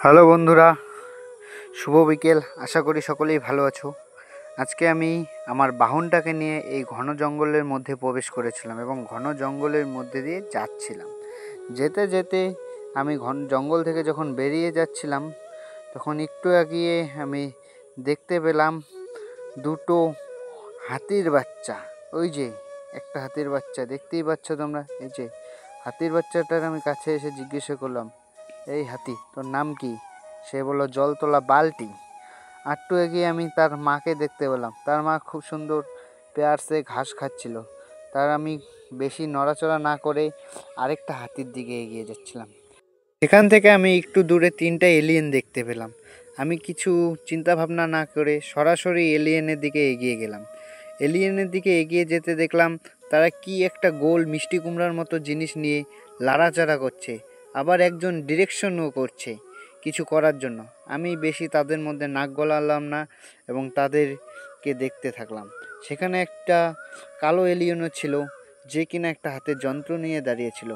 Hello বন্ধুরা, শুভ বিকেল। আশা করি সকলেই ভালো আছো। আজকে আমি আমার বাহনটাকে নিয়ে এই ঘন জঙ্গলের মধ্যে প্রবেশ করেছিলাম এবং ঘন জঙ্গলের মধ্যে দিয়ে যাচ্ছিলাম। যেতে যেতে আমি ঘন জঙ্গল থেকে যখন বেরিয়ে যাচ্ছিলাম তখন একটু এগিয়ে আমি দেখতে পেলাম দুটো হাতির বাচ্চা। ওই যে একটা হাতির বাচ্চা দেখতেই পাচ্ছ তোমরা। এই যে হাতির বাচ্চাটার আমি কাছে এসে জিজ্ঞাসা করলাম, এই হাতি, তোর নাম কি? সে বলল জলতলা বালটি। একটু এগিয়ে আমি তার মাকে দেখতে পেলাম। তার মা খুব সুন্দর পেয়ার্সে ঘাস খাচ্ছিল। তার আমি বেশি নড়াচড়া না করে আরেকটা হাতির দিকে এগিয়ে যাচ্ছিলাম। সেখান থেকে আমি একটু দূরে তিনটা এলিয়েন দেখতে পেলাম। আমি কিছু চিন্তা ভাবনা না করে সরাসরি এলিয়েনের দিকে এগিয়ে গেলাম। এলিয়েনের দিকে এগিয়ে যেতে দেখলাম তারা কি একটা গোল মিষ্টি কুমড়ার মতো জিনিস নিয়ে লাড়াচাড়া করছে, আবার একজন ডিরেকশনও করছে কিছু করার জন্য। আমি বেশি তাদের মধ্যে নাক গলালাম না এবং তাদেরকে দেখতে থাকলাম। সেখানে একটা কালো এলিয়েনও ছিল, যে কিনা একটা হাতে যন্ত্র নিয়ে দাঁড়িয়েছিল।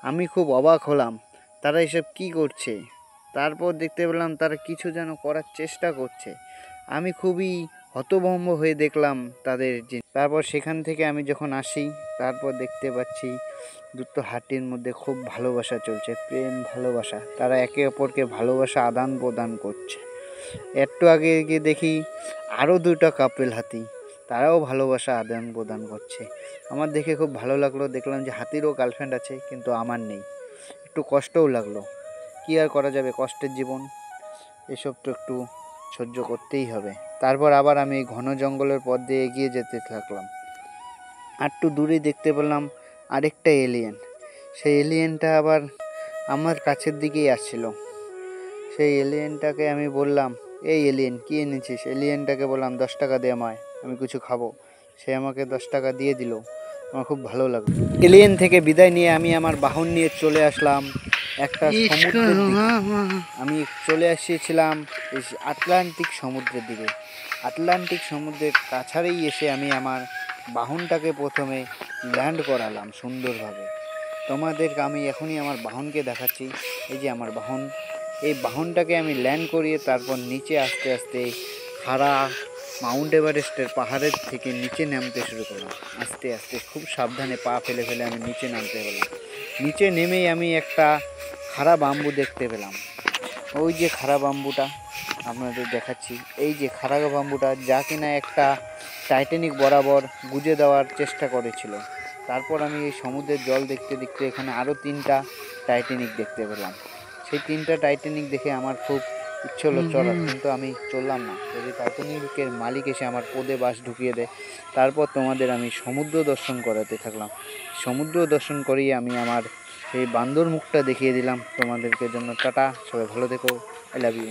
আমি খুব অবাক হলাম, তারা এসব কি করছে। তারপর দেখতে পেলাম তারা কিছু যেন করার চেষ্টা করছে। আমি খুবই হতভম্ব হয়ে দেখলাম তাদের যে। তারপর সেখান থেকে আমি যখন আসি তারপর দেখতে পাচ্ছি দুটো হাতির মধ্যে খুব ভালোবাসা চলছে, প্রেম ভালোবাসা। তারা একে অপরকে ভালোবাসা আদান প্রদান করছে। একটু আগে গিয়ে দেখি আরও দুটো কাপেল হাতি, তারাও ভালোবাসা আদান প্রদান করছে। আমার দেখে খুব ভালো লাগলো। দেখলাম যে হাতিরও গার্লফ্রেন্ড আছে, কিন্তু আমার নেই। একটু কষ্টও লাগলো। কী আর করা যাবে, কষ্টের জীবন, এসব তো একটু সহ্য করতেই হবে। তারপর আবার আমি ঘন জঙ্গলের পথ দিয়ে এগিয়ে যেতে থাকলাম। একটু দূরে দেখতে পেলাম আরেকটা এলিয়েন। সেই এলিয়েনটা আবার আমার কাছের দিকেই আসছিল। সেই এলিয়েনটাকে আমি বললাম, এই এলিয়েন কী এনেছিস? এলিয়েনটাকে বললাম 10 টাকা দে আমায়, আমি কিছু খাবো। সে আমাকে 10 টাকা দিয়ে দিল। আমার খুব ভালো লাগলো। এলিয়েন থেকে বিদায় নিয়ে আমি আমার বাহন নিয়ে চলে আসলাম একটা সমুদ্রের দিকে। আমি চলে এসেছিলাম আটলান্টিক সমুদ্রের দিকে। আটলান্টিক সমুদ্রের কাছারেই এসে আমি আমার বাহনটাকে প্রথমে ল্যান্ড করালাম সুন্দরভাবে। তোমাদেরকে আমি এখনই আমার বাহনকে দেখাচ্ছি। এই যে আমার বাহন, এই বাহনটাকে আমি ল্যান্ড করিয়ে তারপর নিচে আস্তে আস্তে খাড়া মাউন্ট এভারেস্টের পাহাড়ের থেকে নিচে নামতে শুরু করলাম। আস্তে আস্তে খুব সাবধানে পা ফেলে ফেলে আমি নিচে নামতে পেলাম। নিচে নেমেই আমি একটা খাড়া বাম্বু দেখতে পেলাম। ওই যে খাড়া বাম্বুটা আপনাদের দেখাচ্ছি। এই যে খাড়া বাম্বুটা, যা কিনা একটা টাইটানিক বরাবর গুজে দেওয়ার চেষ্টা করেছিল। তারপর আমি এই সমুদ্রের জল দেখতে দেখতে এখানে আরও 3টা টাইটানিক দেখতে পেলাম। সেই 3টা টাইটানিক দেখে আমার খুব ইচ্ছে হলো চড়ার, কিন্তু আমি চললাম না। যদি টাইটানিকের মালিক এসে আমার পদে বাস ঢুকিয়ে দেয়। তারপর তোমাদের আমি সমুদ্র দর্শন করাতে থাকলাম। সমুদ্র দর্শন করিয়ে আমি আমার সেই বান্দর মুখটা দেখিয়ে দিলাম তোমাদেরকে জন্য। টাটা, সবাই ভালো থেকো। I love you.